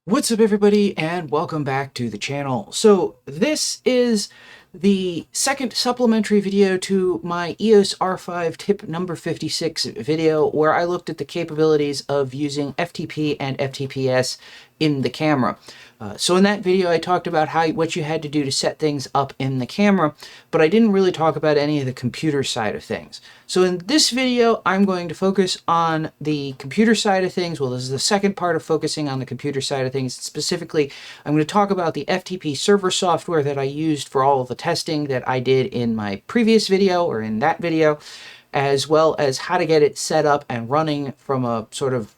What's up everybody and welcome back to the channel. So this is the second supplementary video to my EOS R5 tip number 56 video where I looked at the capabilities of using FTP and FTPS in the camera. So in that video I talked about what you had to do to set things up in the camera, but I didn't really talk about any of the computer side of things. So in this video I'm going to focus on the computer side of things. Well, this is the second part of focusing on the computer side of things. Specifically, I'm going to talk about the FTP server software that I used for all of the testing that I did in my previous video or in that video, as well as how to get it set up and running from a sort of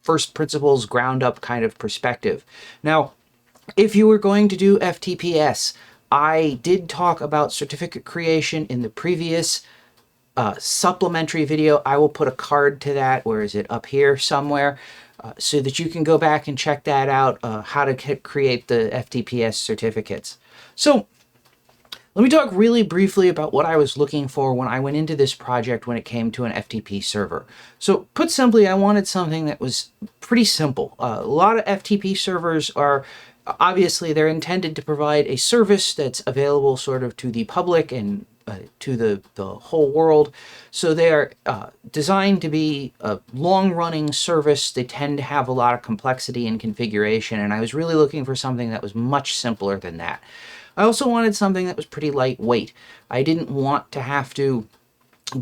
first principles ground up kind of perspective. Now, if you were going to do FTPS, I did talk about certificate creation in the previous supplementary video. I will put a card to that. Where is it? Up here somewhere, so that you can go back and check that out, how to create the FTPS certificates. So let me talk really briefly about what I was looking for when I went into this project when it came to an FTP server. So put simply, I wanted something that was pretty simple. A lot of FTP servers are obviously they're intended to provide a service that's available sort of to the public and to the whole world. So they are designed to be a long-running service. They tend to have a lot of complexity and configuration, and I was really looking for something that was much simpler than that. I also wanted something that was pretty lightweight. I didn't want to have to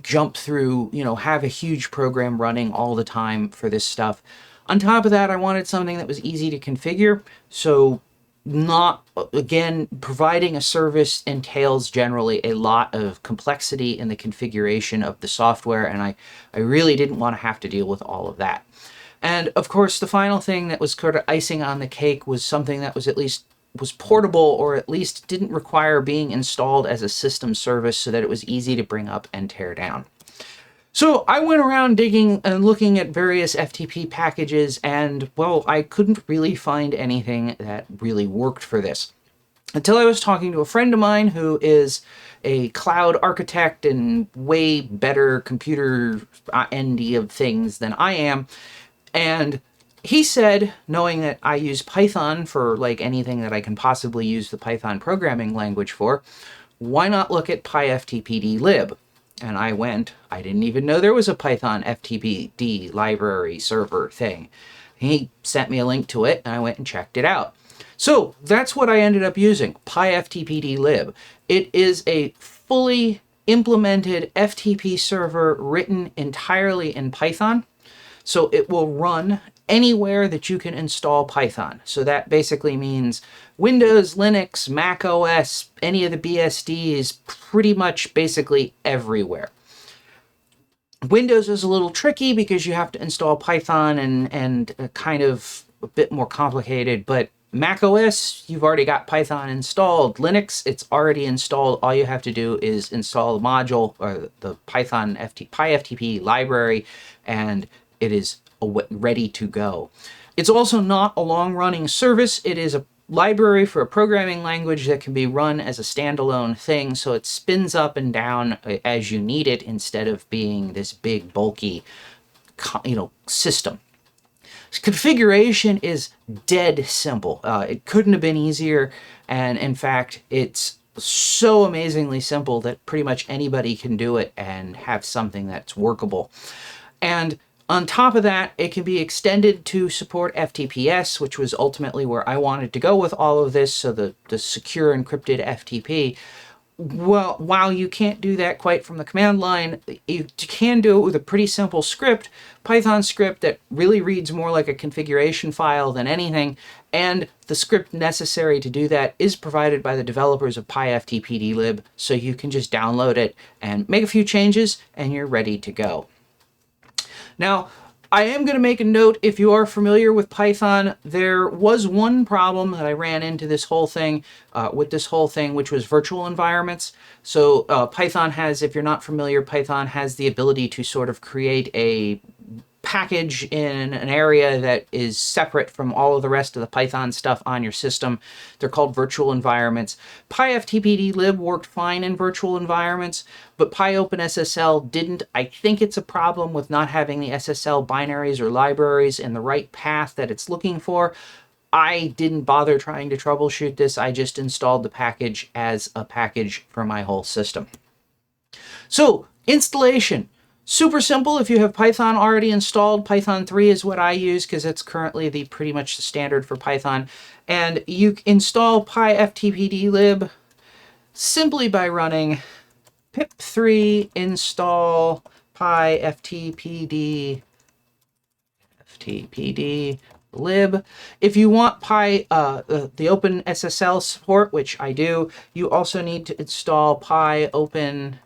jump through, have a huge program running all the time for this stuff. On top of that, I wanted something that was easy to configure. So again, providing a service entails generally a lot of complexity in the configuration of the software, and I really didn't want to have to deal with all of that. And of course, the final thing that was sort of icing on the cake was something that was portable, or at least didn't require being installed as a system service so that it was easy to bring up and tear down. So I went around digging and looking at various FTP packages, and well, I couldn't really find anything that really worked for this. Until I was talking to a friend of mine who is a cloud architect and way better computer endy of things than I am. And he said, knowing that I use Python for like anything that I can possibly use the Python programming language for, why not look at PyFTPDLib? And I didn't even know there was a Python FTPD library server thing. He sent me a link to it, and I went and checked it out. So that's what I ended up using, PyFTPDLib. It is a fully implemented FTP server written entirely in Python. So it will run anywhere that you can install Python. So that basically means Windows, Linux, Mac OS, any of the BSDs, pretty much basically everywhere. Windows is a little tricky because you have to install Python and kind of a bit more complicated, but Mac OS, you've already got Python installed. Linux, it's already installed. All you have to do is install the module or the Python PyFTP library, and it is ready to go. It's also not a long-running service. It is a library for a programming language that can be run as a standalone thing, so it spins up and down as you need it instead of being this big, bulky, system. Configuration is dead simple. It couldn't have been easier, and in fact, it's so amazingly simple that pretty much anybody can do it and have something that's workable. And on top of that, it can be extended to support FTPS, which was ultimately where I wanted to go with all of this, so the secure encrypted FTP. Well, while you can't do that quite from the command line, you can do it with a pretty simple script, Python script that really reads more like a configuration file than anything, and the script necessary to do that is provided by the developers of PyFTPDLib, so you can just download it and make a few changes, and you're ready to go. Now, I am going to make a note, if you are familiar with Python, there was one problem that I ran into this whole thing, which was virtual environments. So Python has, if you're not familiar, Python has the ability to sort of create a package in an area that is separate from all of the rest of the Python stuff on your system. They're called virtual environments. PyFTPDLib worked fine in virtual environments, but PyOpenSSL didn't. I think it's a problem with not having the SSL binaries or libraries in the right path that it's looking for. I didn't bother trying to troubleshoot this. I just installed the package as a package for my whole system. So installation, super simple. If you have Python already installed, Python 3 is what I use because it's currently pretty much the standard for Python. And you install PyFTPDLib simply by running pip3 install PyFTPDlib. If you want the Open SSL support, which I do, you also need to install PyOpen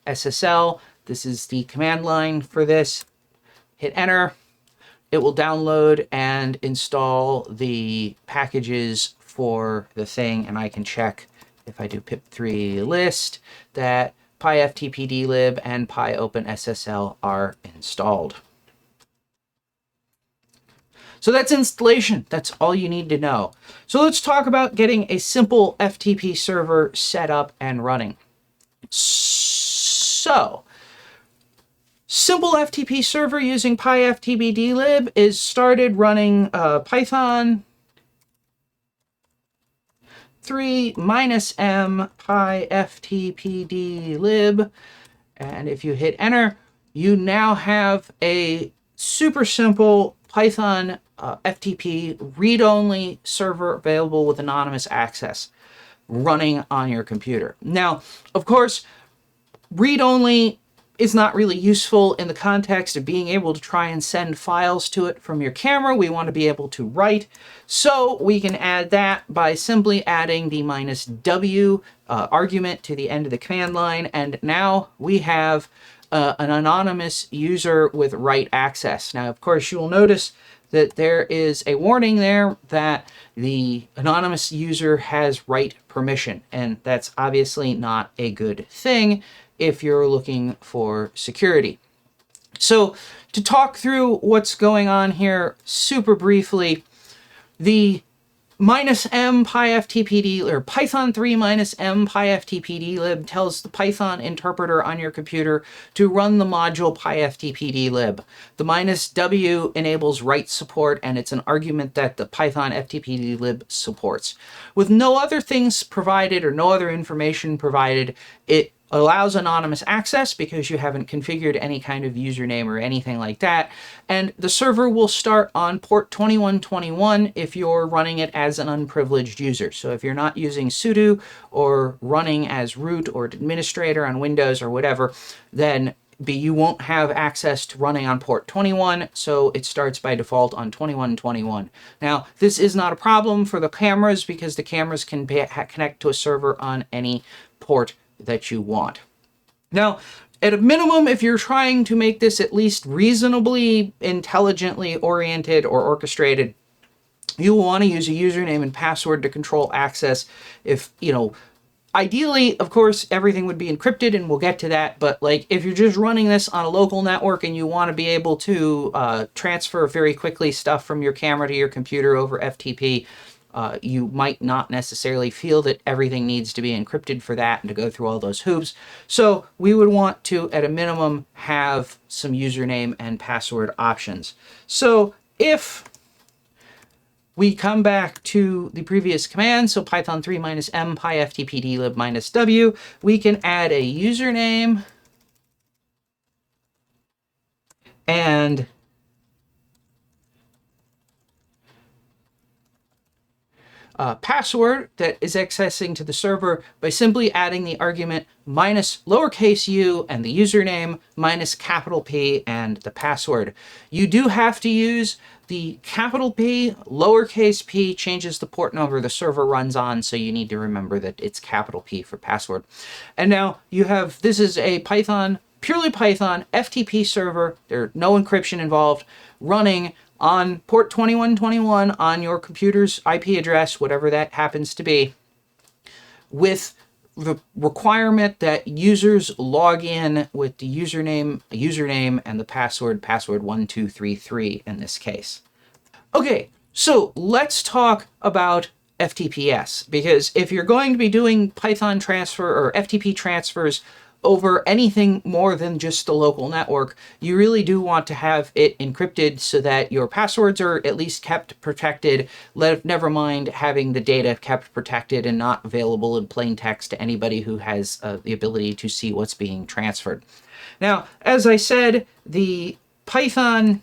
SSL. This is the command line for this. Hit enter. It will download and install the packages for the thing, and I can check if I do pip3 list that PyFTPDlib and PyOpenSSL are installed. So that's installation. That's all you need to know. So let's talk about getting a simple FTP server set up and running. So, simple FTP server using PyFTPDLib is started running Python 3 -m PyFTPDLib. And if you hit enter, you now have a super simple Python FTP read-only server available with anonymous access running on your computer. Now, of course, read-only is not really useful in the context of being able to try and send files to it from your camera. We want to be able to write. So we can add that by simply adding the -w argument to the end of the command line. And now we have an anonymous user with write access. Now, of course, you will notice that there is a warning there that the anonymous user has write permission. And that's obviously not a good thing if you're looking for security. So to talk through what's going on here super briefly, the -m PyFTPD or Python 3 -m PyFTPDlib tells the Python interpreter on your computer to run the module PyFTPDlib. The -w enables write support, and it's an argument that the Python FTPDlib supports. With no other things provided or no other information provided, it allows anonymous access because you haven't configured any kind of username or anything like that. And the server will start on port 2121 if you're running it as an unprivileged user. So if you're not using sudo or running as root or administrator on Windows or whatever, then you won't have access to running on port 21, so it starts by default on 2121. Now, this is not a problem for the cameras because the cameras can connect to a server on any port that you want. Now, at a minimum, if you're trying to make this at least reasonably intelligently oriented or orchestrated, you will want to use a username and password to control access. If, ideally, of course, everything would be encrypted, and we'll get to that, but like if you're just running this on a local network and you want to be able to transfer very quickly stuff from your camera to your computer over FTP, you might not necessarily feel that everything needs to be encrypted for that and to go through all those hoops. So we would want to, at a minimum, have some username and password options. So if we come back to the previous command, so Python 3 -m PyFTPDlib -w, we can add a username and password that is accessing to the server by simply adding the argument -u and the username -P and the password. You do have to use the capital P. Lowercase p changes the port number the server runs on, so you need to remember that it's capital P for password. And now you have, this is a Python, purely Python FTP server. There's no encryption involved, running on port 2121 on your computer's IP address, whatever that happens to be, with the requirement that users log in with the username and the password 1233 in this case. Okay, so let's talk about FTPS, because if you're going to be doing Python transfer or FTP transfers over anything more than just the local network, you really do want to have it encrypted so that your passwords are at least kept protected, never mind having the data kept protected and not available in plain text to anybody who has the ability to see what's being transferred. Now, as I said, the Python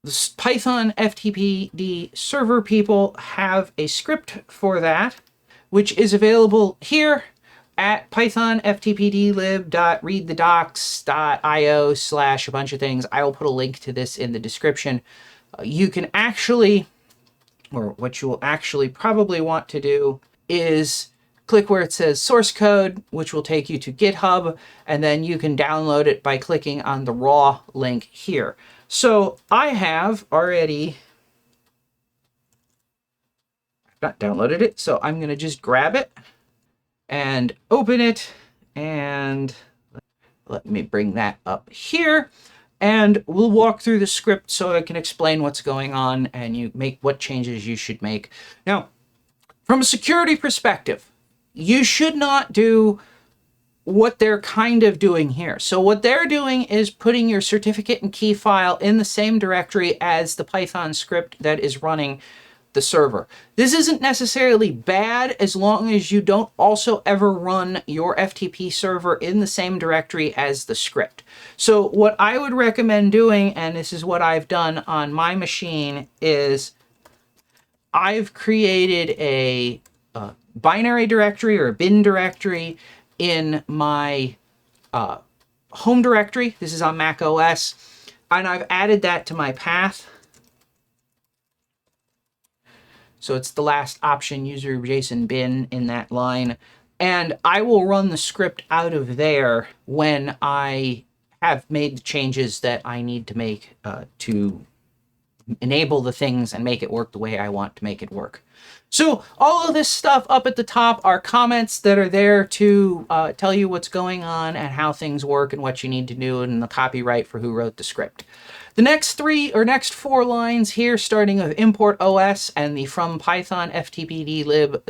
FTPD server people have a script for that, which is available here at python.ftpdlib.readthedocs.io/ a bunch of things. I will put a link to this in the description. You can actually, or what you will actually probably want to do is click where it says source code, which will take you to GitHub, and then you can download it by clicking on the raw link here. So I have already not downloaded it, so I'm going to just grab it and open it, and let me bring that up here, and we'll walk through the script so I can explain what's going on and you make what changes you should make. Now, from a security perspective, you should not do what they're kind of doing here. So what they're doing is putting your certificate and key file in the same directory as the Python script that is running the server. This isn't necessarily bad as long as you don't also ever run your FTP server in the same directory as the script. So what I would recommend doing, and this is what I've done on my machine, is I've created a binary directory or a bin directory in my home directory. This is on Mac OS, and I've added that to my path. So it's the last option, user JSON bin, in that line. And I will run the script out of there when I have made the changes that I need to make to enable the things and make it work the way I want to make it work. So all of this stuff up at the top are comments that are there to tell you what's going on and how things work and what you need to do, and the copyright for who wrote the script. The next four lines here, starting with import OS and the from Python FTPDLib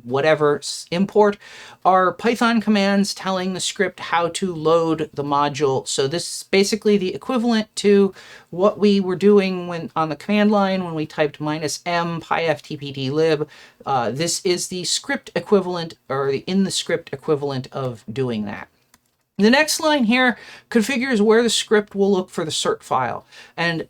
whatever import, are Python commands telling the script how to load the module. So this is basically the equivalent to what we were doing when on the command line when we typed -m PyFTPDLib. This is the script equivalent, or the in the script equivalent of doing that. The next line here configures where the script will look for the cert file. And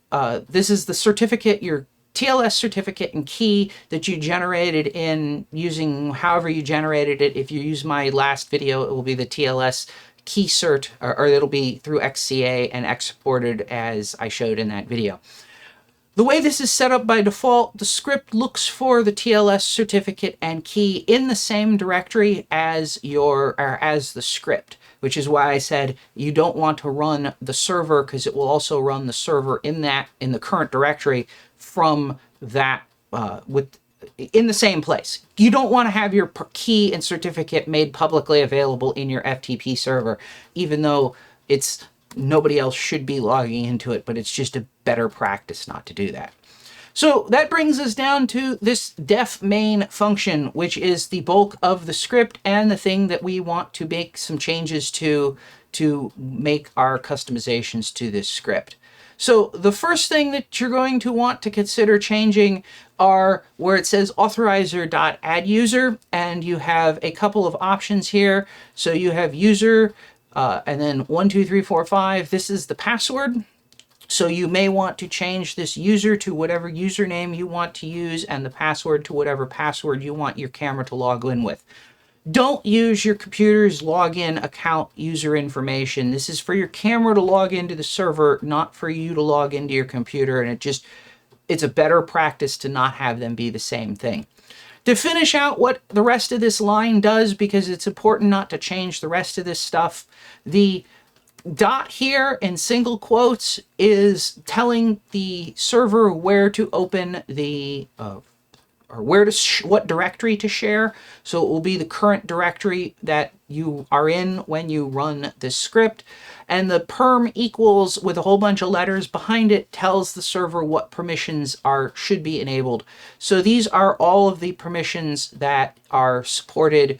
this is the certificate, your TLS certificate and key that you generated in using however you generated it. If you use my last video, it will be the TLS key cert, or it'll be through XCA and exported as I showed in that video. The way this is set up by default, the script looks for the TLS certificate and key in the same directory as the script, which is why I said you don't want to run the server, because it will also run the server in the current directory from that in the same place. You don't want to have your key and certificate made publicly available in your FTP server, even though nobody else should be logging into it, but it's just a better practice not to do that. So that brings us down to this def main function, which is the bulk of the script and the thing that we want to make some changes to make our customizations to this script. So the first thing that you're going to want to consider changing are where it says authorizer.addUser, and you have a couple of options here. So you have user, and then 1, 2, 3, 4, 5. This is the password. So you may want to change this user to whatever username you want to use, and the password to whatever password you want your camera to log in with. Don't use your computer's login account user information. This is for your camera to log into the server, not for you to log into your computer, and it's a better practice to not have them be the same thing. To finish out what the rest of this line does, because it's important not to change the rest of this stuff, the dot here in single quotes is telling the server where to open the or what directory to share. So it will be the current directory that you are in when you run this script. And the perm equals with a whole bunch of letters behind it tells the server what permissions should be enabled. So these are all of the permissions that are supported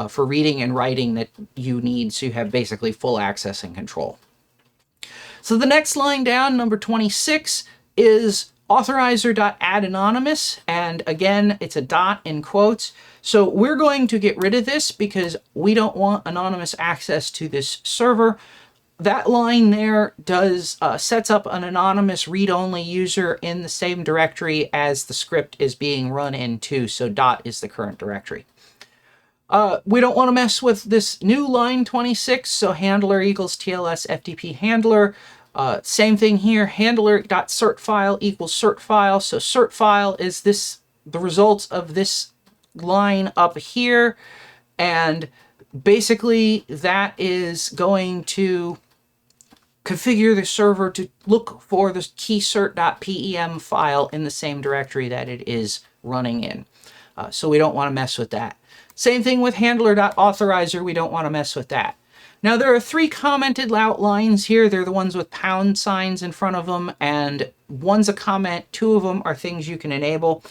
for reading and writing that you need, so you have basically full access and control. So the next line down, number 26, is authorizer.addAnonymous, and again, it's a dot in quotes. So we're going to get rid of this because we don't want anonymous access to this server. That line there does sets up an anonymous read-only user in the same directory as the script is being run into, so dot is the current directory. We don't want to mess with this new line 26, so handler equals TLS FTP handler. Same thing here, handler.cert file equals cert file. So cert file is the results of this line up here, and basically that is going to configure the server to look for the keycert.pem file in the same directory that it is running in. So we don't want to mess with that. Same thing with handler.authorizer, we don't want to mess with that. Now there are 3 commented out lines here. They're the ones with pound signs in front of them, and one's a comment, 2 of them are things you can enable.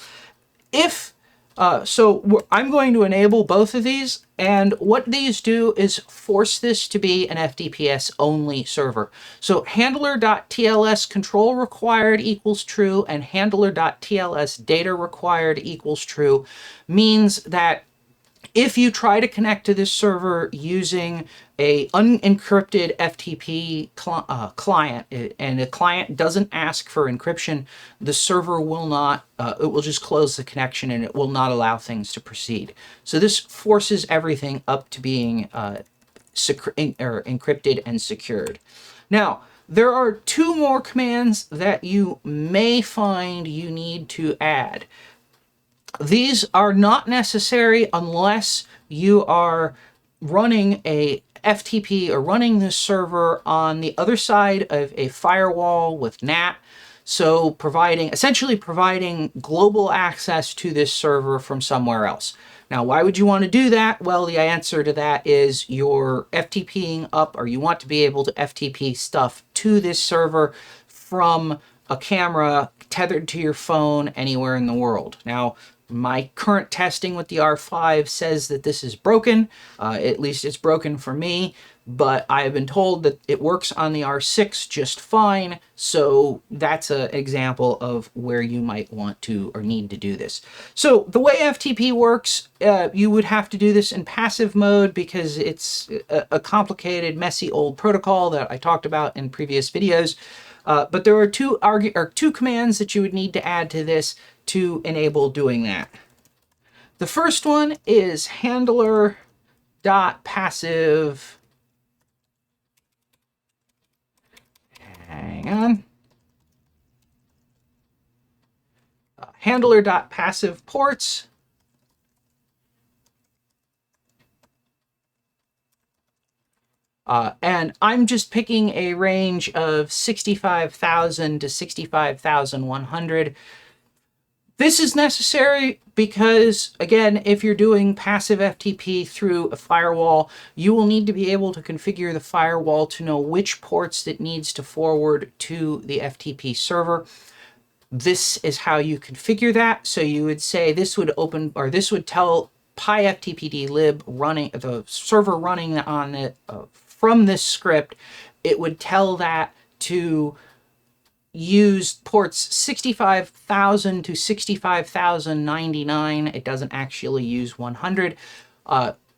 I'm going to enable both of these, and what these do is force this to be an FTPS only server. So handler.tls control required equals true, and handler.tls data required equals true means that if you try to connect to this server using a unencrypted FTP client, and the client doesn't ask for encryption, the server will not, it will just close the connection and it will not allow things to proceed. So this forces everything up to being encrypted and secured. Now, there are 2 more commands that you may find you need to add. These are not necessary unless you are running a FTP or running this server on the other side of a firewall with NAT. So essentially providing global access to this server from somewhere else. Now, why would you want to do that? Well, the answer to that is you're FTPing up, or you want to be able to FTP stuff to this server from a camera tethered to your phone anywhere in the world. Now, my current testing with the R5 says that this is broken. At least it's broken for me, but I have been told that it works on the R6 just fine. So that's an example of where you might want to or need to do this. So the way FTP works, you would have to do this in passive mode because it's a complicated, messy old protocol that I talked about in previous videos. But there are two commands that you would need to add to this to enable doing that. The first one is handler.passive. Hang on. Handler.passive ports. And I'm just picking a range of 65,000 to 65,100. This is necessary because, again, if you're doing passive FTP through a firewall, you will need to be able to configure the firewall to know which ports it needs to forward to the FTP server. This is how you configure that. So you would say this would open, or this would tell PyFTPDLib running, the server running on it from this script, it would tell that to use ports 65,000 to 65,099. It doesn't actually use 100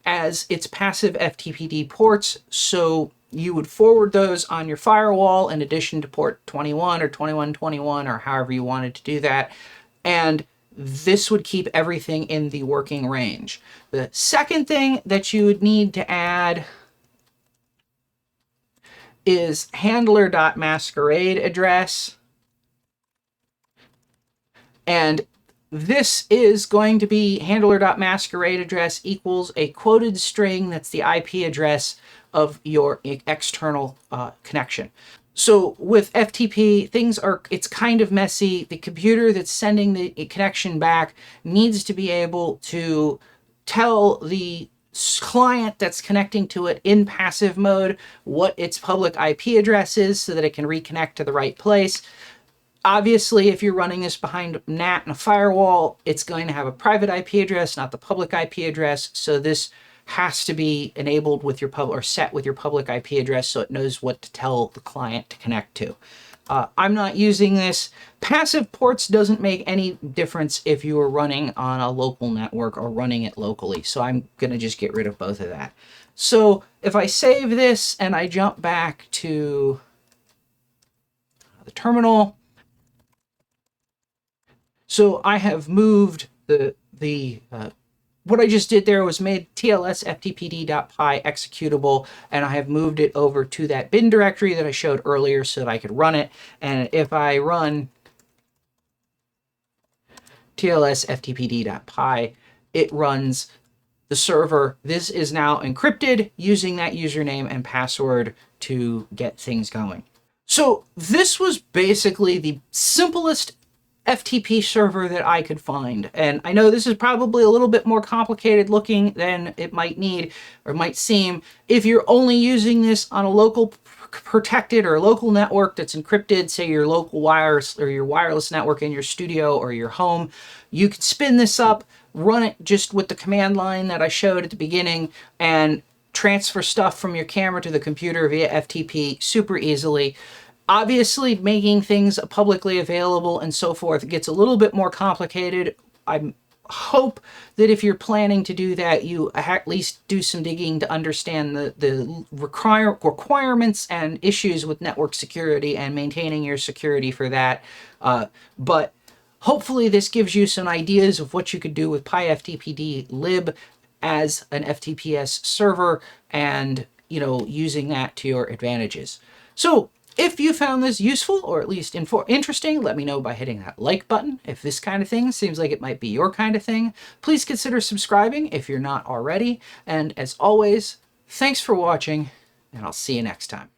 as its passive FTPD ports. So you would forward those on your firewall in addition to port 21 or 2121 or however you wanted to do that. And this would keep everything in the working range. The second thing that you would need to add is handler.masquerade address. And this is going to be handler.masquerade address equals a quoted string that's the IP address of your external connection. So with FTP, it's kind of messy. The computer that's sending the connection back needs to be able to tell the client that's connecting to it in passive mode what its public IP address is so that it can reconnect to the right place. Obviously, if you're running this behind NAT and a firewall, it's going to have a private IP address, not the public IP address. So this has to be enabled with your public or set with your public IP address so it knows what to tell the client to connect to. I'm not using this. Passive ports doesn't make any difference if you are running on a local network or running it locally. So I'm going to just get rid of both of that. So if I save this and I jump back to the terminal, so I have moved what I just did there was made TLS FTPD.py executable, and I have moved it over to that bin directory that I showed earlier so that I could run it. And if I run TLS FTPD.py, it runs the server. This is now encrypted using that username and password to get things going. So this was basically the simplest FTP server that I could find. And I know this is probably a little bit more complicated looking than it might need or might seem. If you're only using this on a local protected or local network that's encrypted, say your local wires or your wireless network in your studio or your home, you could spin this up, run it just with the command line that I showed at the beginning, and transfer stuff from your camera to the computer via FTP super easily. Obviously, making things publicly available and so forth gets a little bit more complicated. I hope that if you're planning to do that, you at least do some digging to understand the requirements and issues with network security and maintaining your security for that. But hopefully this gives you some ideas of what you could do with PyFTPDLib as an FTPS server and, you know, using that to your advantages. So if you found this useful or at least interesting, let me know by hitting that like button. If this kind of thing seems like it might be your kind of thing, please consider subscribing if you're not already. And as always, thanks for watching, and I'll see you next time.